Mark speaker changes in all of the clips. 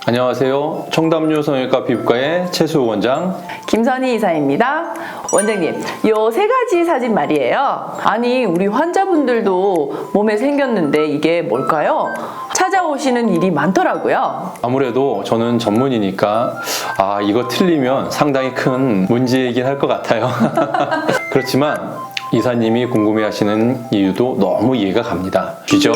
Speaker 1: 안녕하세요. 청담류 성형외과 피부과의 최수호 원장.
Speaker 2: 김선희 이사입니다. 원장님, 요 세 가지 사진 말이에요. 아니, 우리 환자분들도 몸에 생겼는데 이게 뭘까요? 찾아오시는 일이 많더라고요.
Speaker 1: 아무래도 저는 전문이니까 이거 틀리면 상당히 큰 문제이긴 할 것 같아요. 그렇지만 이사님이 궁금해하시는 이유도 너무 이해가 갑니다. 쥐젖,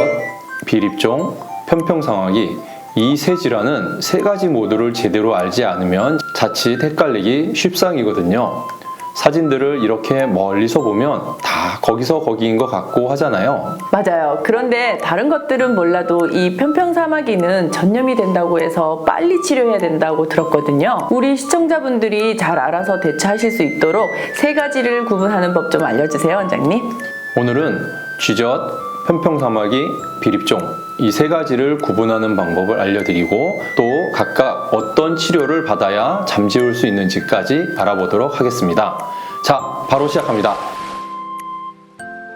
Speaker 1: 비립종, 편평상하기 이 세 질환은 세 가지 모두를 제대로 알지 않으면 자칫 헷갈리기 쉽상이거든요. 사진들을 이렇게 멀리서 보면 다 거기서 거기인 것 같고 하잖아요.
Speaker 2: 맞아요. 그런데 다른 것들은 몰라도 이 편평사마귀는 전염이 된다고 해서 빨리 치료해야 된다고 들었거든요. 우리 시청자분들이 잘 알아서 대처하실 수 있도록 세 가지를 구분하는 법 좀 알려주세요, 원장님.
Speaker 1: 오늘은 쥐젖, 편평사마귀, 비립종 이 세 가지를 구분하는 방법을 알려드리고 또 각각 어떤 치료를 받아야 잠재울 수 있는지까지 알아보도록 하겠습니다. 자, 바로 시작합니다.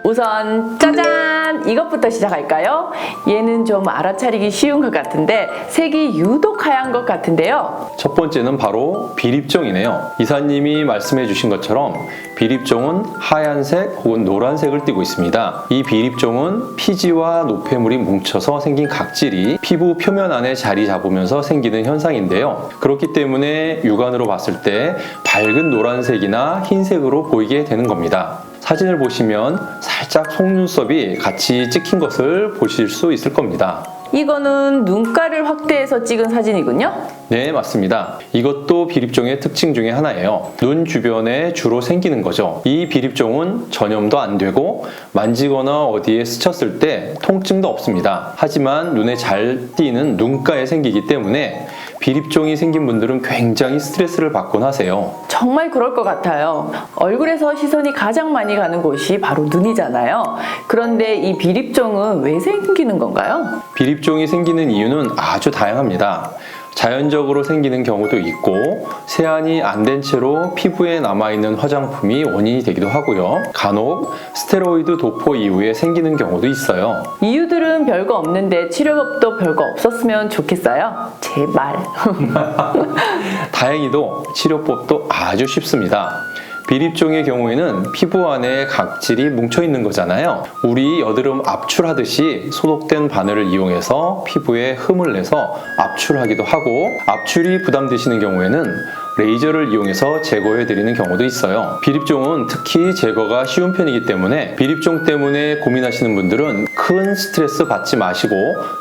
Speaker 2: 우선 짜잔! 이것부터 시작할까요? 얘는 좀 알아차리기 쉬운 것 같은데 색이 유독 하얀 것 같은데요.
Speaker 1: 첫 번째는 바로 비립종이네요. 이사님이 말씀해 주신 것처럼 비립종은 하얀색 혹은 노란색을 띠고 있습니다. 이 비립종은 피지와 노폐물이 뭉쳐서 생긴 각질이 피부 표면 안에 자리 잡으면서 생기는 현상인데요. 그렇기 때문에 육안으로 봤을 때 밝은 노란색이나 흰색으로 보이게 되는 겁니다. 사진을 보시면 살짝 속눈썹이 같이 찍힌 것을 보실 수 있을 겁니다.
Speaker 2: 이거는 눈가를 확대해서 찍은 사진이군요.
Speaker 1: 네, 맞습니다. 이것도 비립종의 특징 중에 하나예요. 눈 주변에 주로 생기는 거죠. 이 비립종은 전염도 안 되고 만지거나 어디에 스쳤을 때 통증도 없습니다. 하지만 눈에 잘 띄는 눈가에 생기기 때문에 비립종이 생긴 분들은 굉장히 스트레스를 받곤 하세요.
Speaker 2: 정말 그럴 것 같아요. 얼굴에서 시선이 가장 많이 가는 곳이 바로 눈이잖아요. 그런데 이 비립종은 왜 생기는 건가요?
Speaker 1: 비립종이 생기는 이유는 아주 다양합니다. 자연적으로 생기는 경우도 있고 세안이 안 된 채로 피부에 남아있는 화장품이 원인이 되기도 하고요. 간혹 스테로이드 도포 이후에 생기는 경우도 있어요.
Speaker 2: 이유들은 별거 없는데 치료법도 별거 없었으면 좋겠어요. 제발.
Speaker 1: 다행히도 치료법도 아주 쉽습니다. 비립종의 경우에는 피부 안에 각질이 뭉쳐있는 거잖아요. 우리 여드름 압출하듯이 소독된 바늘을 이용해서 피부에 흠을 내서 압출하기도 하고 압출이 부담되시는 경우에는 레이저를 이용해서 제거해드리는 경우도 있어요. 비립종은 특히 제거가 쉬운 편이기 때문에 비립종 때문에 고민하시는 분들은 큰 스트레스 받지 마시고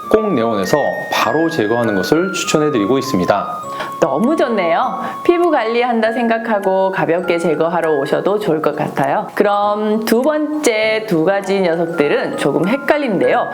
Speaker 1: 꼭 내원해서 바로 제거하는 것을 추천해드리고 있습니다.
Speaker 2: 너무 좋네요. 피부 관리한다 생각하고 가볍게 제거하러 오셔도 좋을 것 같아요. 그럼 두 번째 두 가지 녀석들은 조금 헷갈린데요.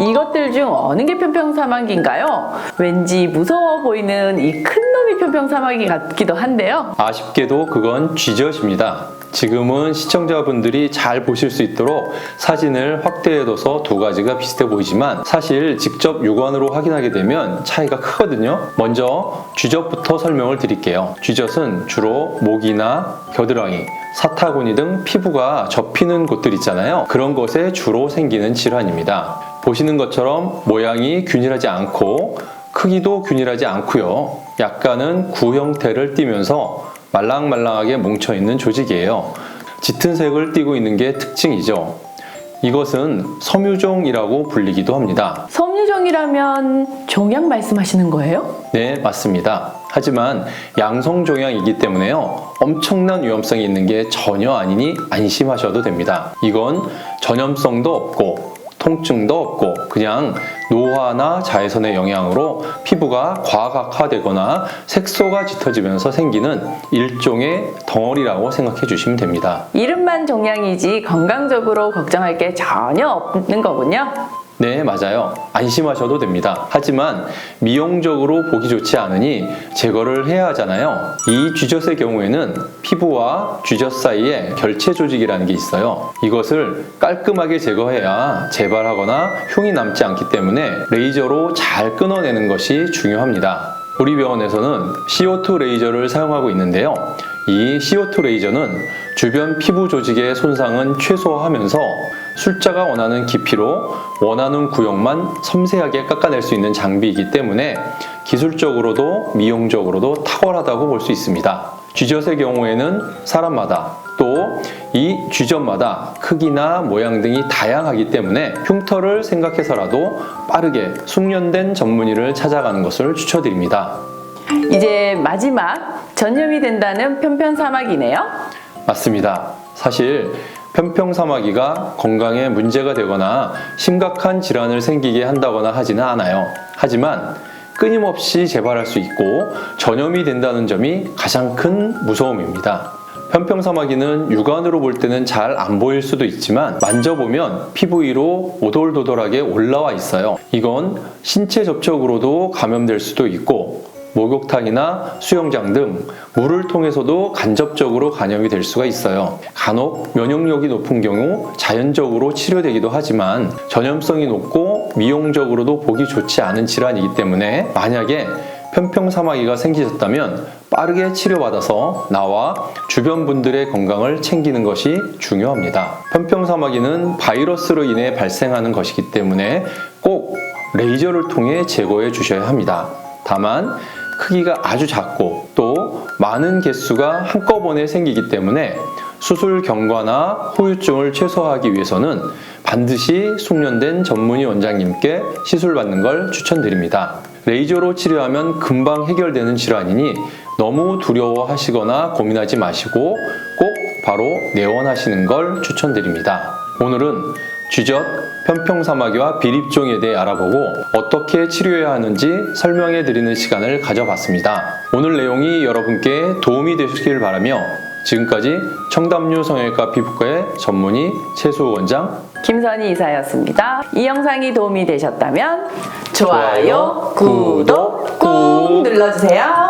Speaker 2: 이것들 중 어느 게 편평사마귀인가요? 왠지 무서워 보이는 이 큰 놈이 편평사마귀 같기도 한데요.
Speaker 1: 아쉽게도 그건 쥐젖입니다. 지금은 시청자분들이 잘 보실 수 있도록 사진을 확대해둬서 두 가지가 비슷해 보이지만 사실 직접 육안으로 확인하게 되면 차이가 크거든요. 먼저 쥐젖부터 설명을 드릴게요. 쥐젖은 주로 목이나 겨드랑이, 사타구니 등 피부가 접히는 곳들 있잖아요. 그런 곳에 주로 생기는 질환입니다. 보시는 것처럼 모양이 균일하지 않고 크기도 균일하지 않고요. 약간은 구 형태를 띠면서 말랑말랑하게 뭉쳐있는 조직이에요. 짙은 색을 띠고 있는 게 특징이죠. 이것은 섬유종이라고 불리기도 합니다.
Speaker 2: 섬유종이라면 종양 말씀하시는 거예요?
Speaker 1: 네, 맞습니다. 하지만 양성종양이기 때문에요. 엄청난 위험성이 있는 게 전혀 아니니 안심하셔도 됩니다. 이건 전염성도 없고 통증도 없고 그냥 노화나 자외선의 영향으로 피부가 과각화되거나 색소가 짙어지면서 생기는 일종의 덩어리라고 생각해 주시면 됩니다.
Speaker 2: 이름만 종양이지 건강적으로 걱정할 게 전혀 없는 거군요.
Speaker 1: 네, 맞아요. 안심하셔도 됩니다. 하지만 미용적으로 보기 좋지 않으니 제거를 해야 하잖아요. 이 쥐젖의 경우에는 피부와 쥐젖 사이에 결체 조직이라는 게 있어요. 이것을 깔끔하게 제거해야 재발하거나 흉이 남지 않기 때문에 레이저로 잘 끊어내는 것이 중요합니다. 우리 병원에서는 CO2 레이저를 사용하고 있는데요. 이 CO2 레이저는 주변 피부 조직의 손상은 최소화하면서 술자가 원하는 깊이로 원하는 구역만 섬세하게 깎아낼 수 있는 장비이기 때문에 기술적으로도 미용적으로도 탁월하다고 볼 수 있습니다. 쥐젖의 경우에는 사람마다 또 이 쥐젖마다 크기나 모양 등이 다양하기 때문에 흉터를 생각해서라도 빠르게 숙련된 전문의를 찾아가는 것을 추천드립니다.
Speaker 2: 이제 마지막 전염이 된다는 편편사마귀네요.
Speaker 1: 맞습니다. 사실 편평사마귀가 건강에 문제가 되거나 심각한 질환을 생기게 한다거나 하지는 않아요. 하지만 끊임없이 재발할 수 있고 전염이 된다는 점이 가장 큰 무서움입니다. 편평사마귀는 육안으로 볼 때는 잘 안 보일 수도 있지만 만져보면 피부 위로 오돌도돌하게 올라와 있어요. 이건 신체 접촉으로도 감염될 수도 있고 목욕탕이나 수영장 등 물을 통해서도 간접적으로 감염이 될 수가 있어요. 간혹 면역력이 높은 경우 자연적으로 치료되기도 하지만 전염성이 높고 미용적으로도 보기 좋지 않은 질환이기 때문에 만약에 편평사마귀가 생기셨다면 빠르게 치료받아서 나와 주변 분들의 건강을 챙기는 것이 중요합니다. 편평사마귀는 바이러스로 인해 발생하는 것이기 때문에 꼭 레이저를 통해 제거해 주셔야 합니다. 다만 크기가 아주 작고 또 많은 개수가 한꺼번에 생기기 때문에 수술 경과나 후유증을 최소화하기 위해서는 반드시 숙련된 전문의 원장님께 시술받는 걸 추천드립니다. 레이저로 치료하면 금방 해결되는 질환이니 너무 두려워하시거나 고민하지 마시고 꼭 바로 내원하시는 걸 추천드립니다. 오늘은 쥐젖, 편평사마귀와 비립종에 대해 알아보고 어떻게 치료해야 하는지 설명해 드리는 시간을 가져봤습니다. 오늘 내용이 여러분께 도움이 되셨길 바라며 지금까지 청담류 성형외과 피부과의 전문의 최수호 원장
Speaker 2: 김선희 이사였습니다. 이 영상이 도움이 되셨다면 좋아요, 구독 꾹 눌러주세요.